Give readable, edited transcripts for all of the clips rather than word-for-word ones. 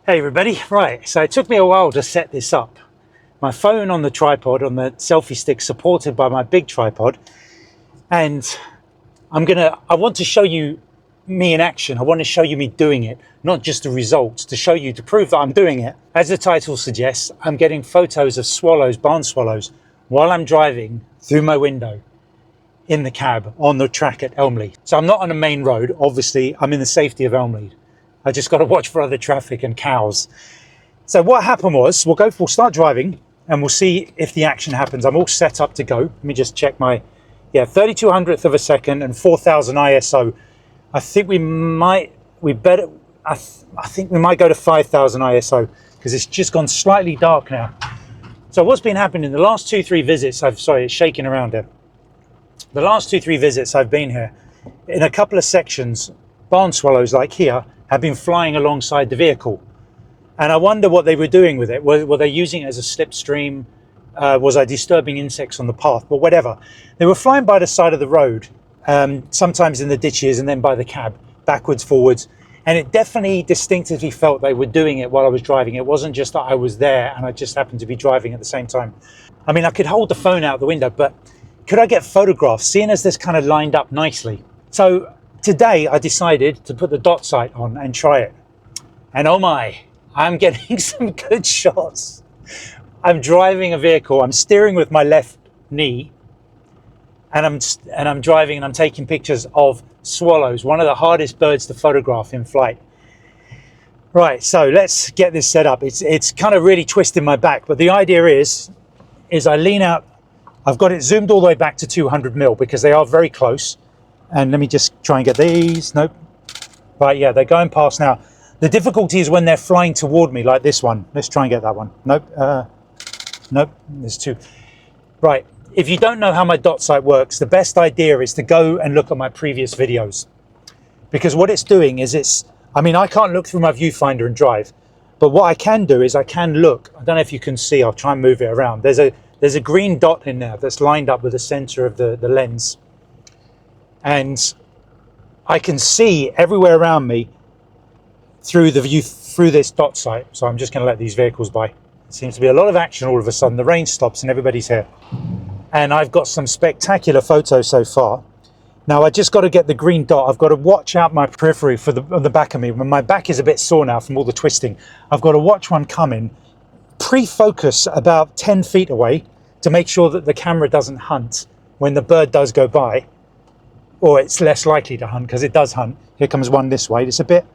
Hey everybody, right, so it took me a while to set this up. My phone on the tripod, on the selfie stick, supported by my big tripod, and I want to show you me in action. I want to show you me doing it, not just the results, to show you, to prove that I'm doing it. As the title suggests, I'm getting photos of swallows, barn swallows, while I'm driving through my window in the cab on the track at Elmley. So I'm not on a main road, obviously, I'm in the safety of Elmley. I just got to watch for other traffic and cows. So what happened was, we'll start driving and we'll see if the action happens. I'm all set up to go. Let me just check my, 3200th of a second and 4000 ISO. I think we might go to 5000 ISO because it's just gone slightly dark now. So what's been happening in the last 2-3 visits, it's shaking around here. The last 2-3 visits I've been here, in a couple of sections, barn swallows like here have been flying alongside the vehicle. And I wonder what they were doing with it. Were they using it as a slipstream? Was I disturbing insects on the path? But whatever. They were flying by the side of the road, sometimes in the ditches and then by the cab, backwards, forwards. And it definitely distinctively felt they were doing it while I was driving. It wasn't just that I was there and I just happened to be driving at the same time. I mean, I could hold the phone out the window, but could I get photographs, seeing as this kind of lined up nicely? So today I decided to put the dot sight on and try it. And oh my, I'm getting some good shots. I'm driving a vehicle, I'm steering with my left knee, and I'm driving and I'm taking pictures of swallows, one of the hardest birds to photograph in flight. Right, so let's get this set up. It's kind of really twisting my back, but the idea is I lean out. I've got it zoomed all the way back to 200 mil because they are very close. And let me just try and get these. Nope. Right, yeah, they're going past now. The difficulty is when they're flying toward me like this one. Let's try and get that one. Nope. Nope, there's two. Right, if you don't know how my dot sight works, the best idea is to go and look at my previous videos. Because what it's doing is I can't look through my viewfinder and drive, but what I can do is I can look. I don't know if you can see, I'll try and move it around. There's a green dot in there that's lined up with the center of the lens. And I can see everywhere around me through this dot sight. So I'm just going to let these vehicles by. Seems to be a lot of action all of a sudden. The rain stops and everybody's here. And I've got some spectacular photos so far. Now I just got to get the green dot. I've got to watch out my periphery on the back of me. My back is a bit sore now from all the twisting. I've got to watch one coming, pre-focus about 10 feet away to make sure that the camera doesn't hunt when the bird does go by, or it's less likely to hunt because it does hunt. Here comes one this way. It's a bit,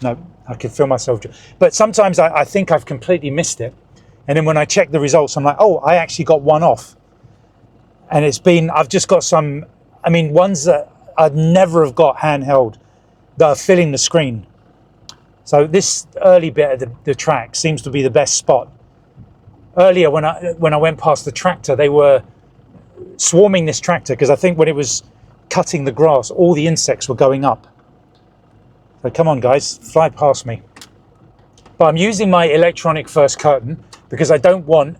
no, I can feel myself. But sometimes I think I've completely missed it. And then when I check the results, I'm like, oh, I actually got one off. And I've just got some, ones that I'd never have got handheld that are filling the screen. So this early bit of the track seems to be the best spot. Earlier when I went past the tractor, they were swarming this tractor because I think when it was cutting the grass, all the insects were going up. So come on guys, fly past me. But I'm using my electronic first curtain because I don't want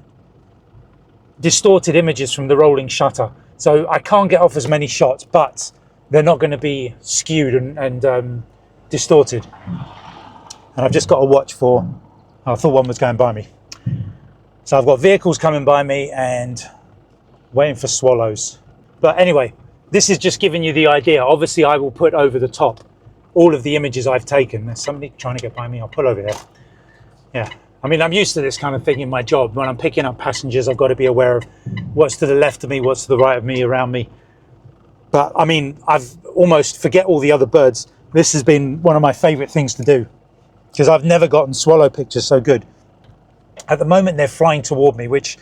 distorted images from the rolling shutter. So I can't get off as many shots, but they're not going to be skewed and distorted. And I've just got to watch for, I thought one was going by me. So I've got vehicles coming by me and waiting for swallows. But anyway, this is just giving you the idea. Obviously I will put over the top all of the images I've taken. There's somebody trying to get by me, I'll pull over there. Yeah, I'm used to this kind of thing in my job. When I'm picking up passengers, I've got to be aware of what's to the left of me, what's to the right of me, around me. But I've almost forget all the other birds. This has been one of my favorite things to do because I've never gotten swallow pictures so good. At the moment, they're flying toward me, which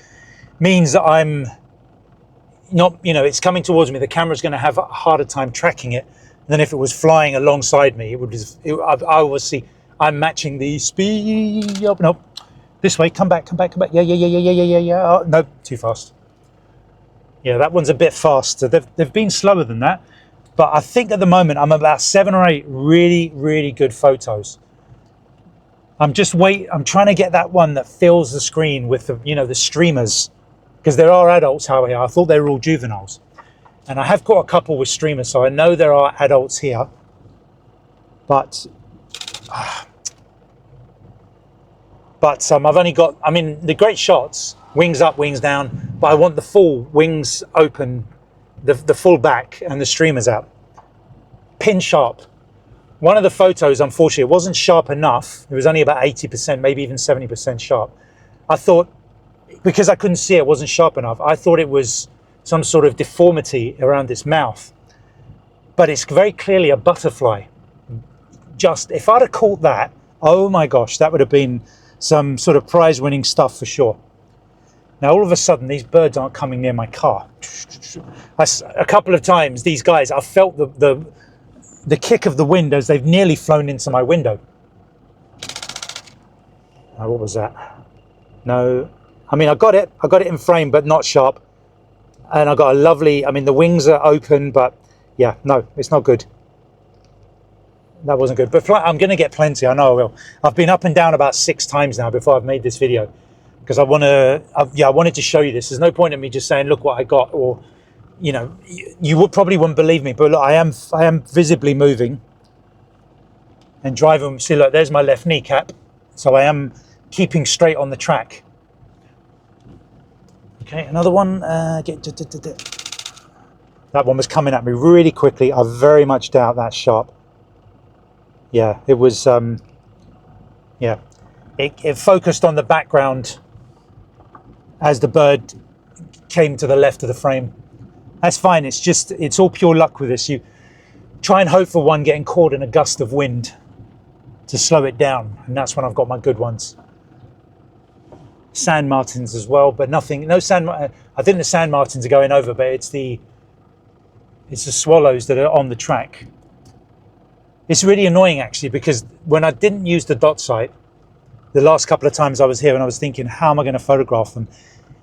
means that I'm not, it's coming towards me. The camera's going to have a harder time tracking it than if it was flying alongside me. I'm matching the speed. Oh, no, this way. Come back. Yeah. Oh, no, too fast. Yeah, that one's a bit faster. They've been slower than that, but I think at the moment I'm about 7 or 8 really, really good photos. I'm trying to get that one that fills the screen with the streamers, because there are adults out here. I thought they were all juveniles, and I have caught a couple with streamers, so I know there are adults here. But But I've only got, I mean, the great shots, wings up, wings down, but I want the full wings open, the full back and the streamers out. Pin sharp. One of the photos, unfortunately, it wasn't sharp enough. It was only about 80%, maybe even 70% sharp. I thought, because I couldn't see it, wasn't sharp enough, I thought it was some sort of deformity around its mouth. But it's very clearly a butterfly. Just, if I'd have caught that, oh my gosh, that would have been some sort of prize-winning stuff for sure. Now, all of a sudden, these birds aren't coming near my car. A couple of times, these guys, I felt the kick of the wind as they've nearly flown into my window. Oh, what was that? No, I mean, I got it in frame, but not sharp. And I got a lovely, I mean, the wings are open, but yeah, no, it's not good. That wasn't good, but I'm going to get plenty. I know I will. I've been up and down about 6 times now before I've made this video, because I wanted to show you this. There's no point in me just saying, look what I got, or, you know, you probably wouldn't believe me, but look, I am visibly moving and driving. See, look, there's my left kneecap. So I am keeping straight on the track. Okay, another one. That one was coming at me really quickly. I very much doubt that's sharp. Yeah, it was, yeah. It focused on the background as the bird came to the left of the frame. That's fine, it's all pure luck with this. You try and hope for one getting caught in a gust of wind to slow it down, and that's when I've got my good ones. Sand martins as well, but nothing, no sand, I think the sand martins are going over, but it's the swallows that are on the track. It's really annoying actually, because when I didn't use the dot sight, the last couple of times I was here and I was thinking, how am I going to photograph them?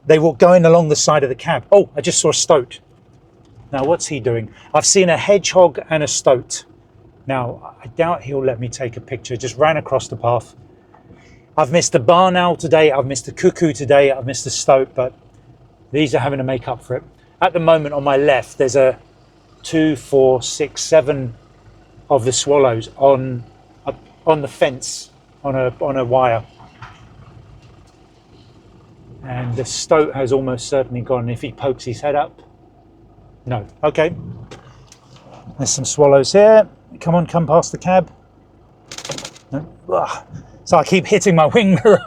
They were going along the side of the cab. Oh, I just saw a stoat. Now, what's he doing? I've seen a hedgehog and a stoat. Now, I doubt he'll let me take a picture. Just ran across the path. I've missed a barn owl today. I've missed a cuckoo today. I've missed a stoat, but these are having to make up for it. At the moment on my left, there's a 2, 4, 6, 7 of the swallows on the fence, on a wire. And the stoat has almost certainly gone. If he pokes his head up, no. Okay. There's some swallows here. Come on, come past the cab. No. Ugh. So I keep hitting my wing mirror.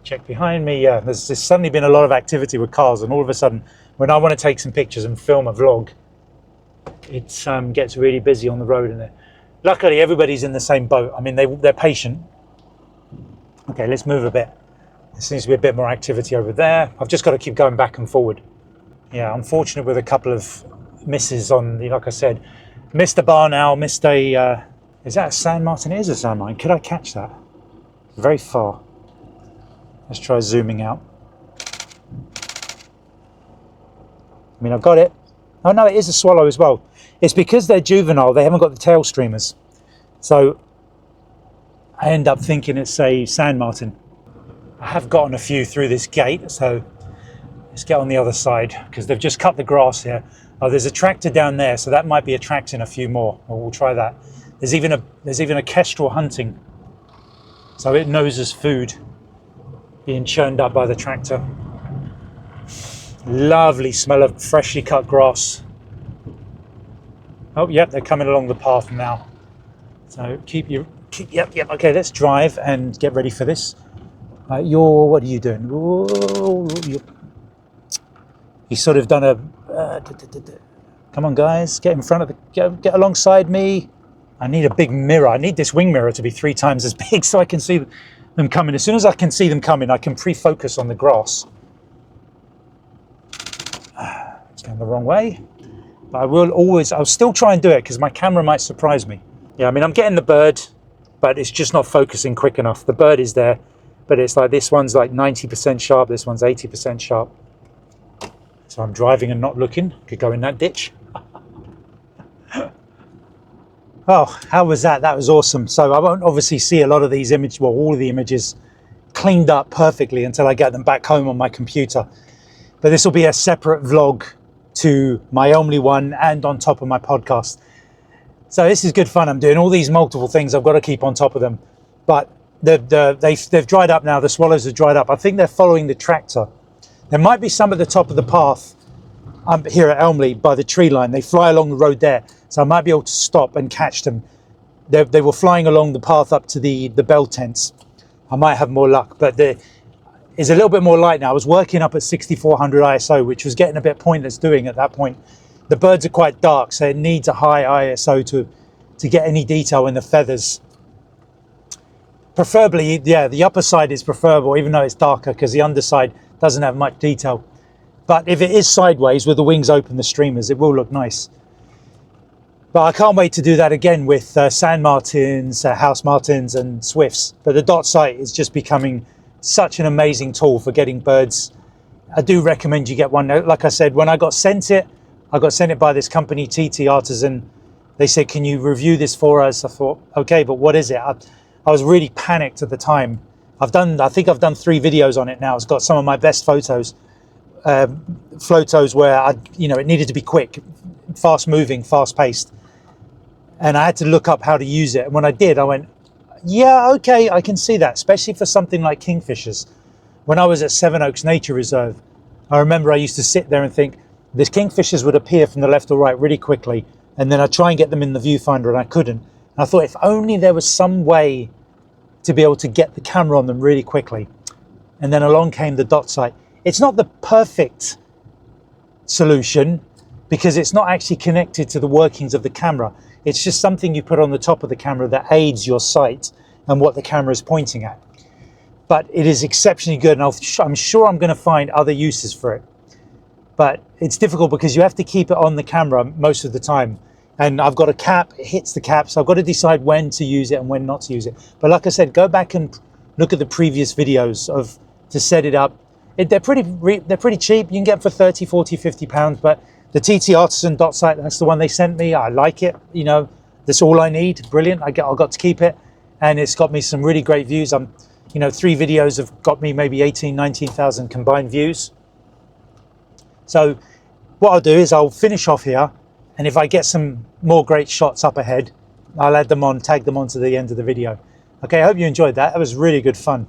Check behind me. Yeah, there's suddenly been a lot of activity with cars, and all of a sudden, when I want to take some pictures and film a vlog, it gets really busy on the road. And luckily, everybody's in the same boat. I mean, they're patient. Okay, let's move a bit. There seems to be a bit more activity over there. I've just got to keep going back and forward. Yeah, I'm fortunate with a couple of misses on the, like I said, missed a barn owl, missed a, is that a sand martin? It is a sand martin. Could I catch that? Very far. Let's try zooming out. I mean, I've got it. Oh no, it is a swallow as well. It's because they're juvenile, they haven't got the tail streamers. So I end up thinking it's a sand martin. I have gotten a few through this gate, so let's get on the other side, because they've just cut the grass here. Oh, there's a tractor down there, so that might be attracting a few more. Well, we'll try that. There's even a kestrel hunting, so it knows as food, being churned up by the tractor. Lovely smell of freshly cut grass. Oh, yep, they're coming along the path now. So yep. Okay, let's drive and get ready for this. What are you doing? You sort of done a. Come on, guys, get in front of the. Get alongside me. I need a big mirror. I need this wing mirror to be 3 times as big so I can see them coming. As soon as I can see them coming, I can pre-focus on the grass. It's going the wrong way. But I'll still try and do it because my camera might surprise me. Yeah, I mean, I'm getting the bird, but it's just not focusing quick enough. The bird is there, but it's like this one's like 90% sharp, this one's 80% sharp. So I'm driving and not looking. Could go in that ditch. Oh, how was that? That was awesome. So I won't obviously see a lot of these images, well, all of the images cleaned up perfectly until I get them back home on my computer. But this will be a separate vlog to my Elmley one and on top of my podcast. So this is good fun. I'm doing all these multiple things. I've got to keep on top of them. But they've dried up now. The swallows have dried up. I think they're following the tractor. There might be some at the top of the path here at Elmley by the tree line. They fly along the road there, so I might be able to stop and catch them. They were flying along the path up to the bell tents. I might have more luck, but there is a little bit more light now. I was working up at 6400 ISO, which was getting a bit pointless doing at that point. The birds are quite dark, so it needs a high ISO to get any detail in the feathers. Preferably, yeah, the upper side is preferable, even though it's darker, because the underside doesn't have much detail. But if it is sideways with the wings open, the streamers, it will look nice. But I can't wait to do that again with sand martins, house martins and swifts. But the dot sight is just becoming such an amazing tool for getting birds. I do recommend you get one. Like I said, when I got sent it by this company, TTArtisan. They said, can you review this for us? I thought, okay, but what is it? I was really panicked at the time. I think I've done 3 videos on it now. It's got some of my best photos where it needed to be quick, fast moving, fast paced. And I had to look up how to use it. And when I did, I went, yeah, okay, I can see that, especially for something like kingfishers. When I was at Sevenoaks Nature Reserve, I remember I used to sit there and think, the kingfishers would appear from the left or right really quickly, and then I'd try and get them in the viewfinder, and I couldn't. And I thought, if only there was some way to be able to get the camera on them really quickly. And then along came the dot sight. It's not the perfect solution because it's not actually connected to the workings of the camera. It's just something you put on the top of the camera that aids your sight and what the camera is pointing at. But it is exceptionally good, and I'm sure I'm going to find other uses for it. But it's difficult because you have to keep it on the camera most of the time. And I've got a cap, it hits the cap, so I've got to decide when to use it and when not to use it. But like I said, go back and look at the previous videos to set it up. They're pretty cheap. You can get them for 30, 40, 50 pounds, but the TTArtisan Dot Sight, that's the one they sent me. I like it, that's all I need. Brilliant. I got to keep it, and it's got me some really great views. 3 videos have got me maybe 18, 19,000 combined views. So what I'll do is I'll finish off here, and if I get some more great shots up ahead, I'll add them on, tag them on to the end of the video. Okay, I hope you enjoyed that. That was really good fun.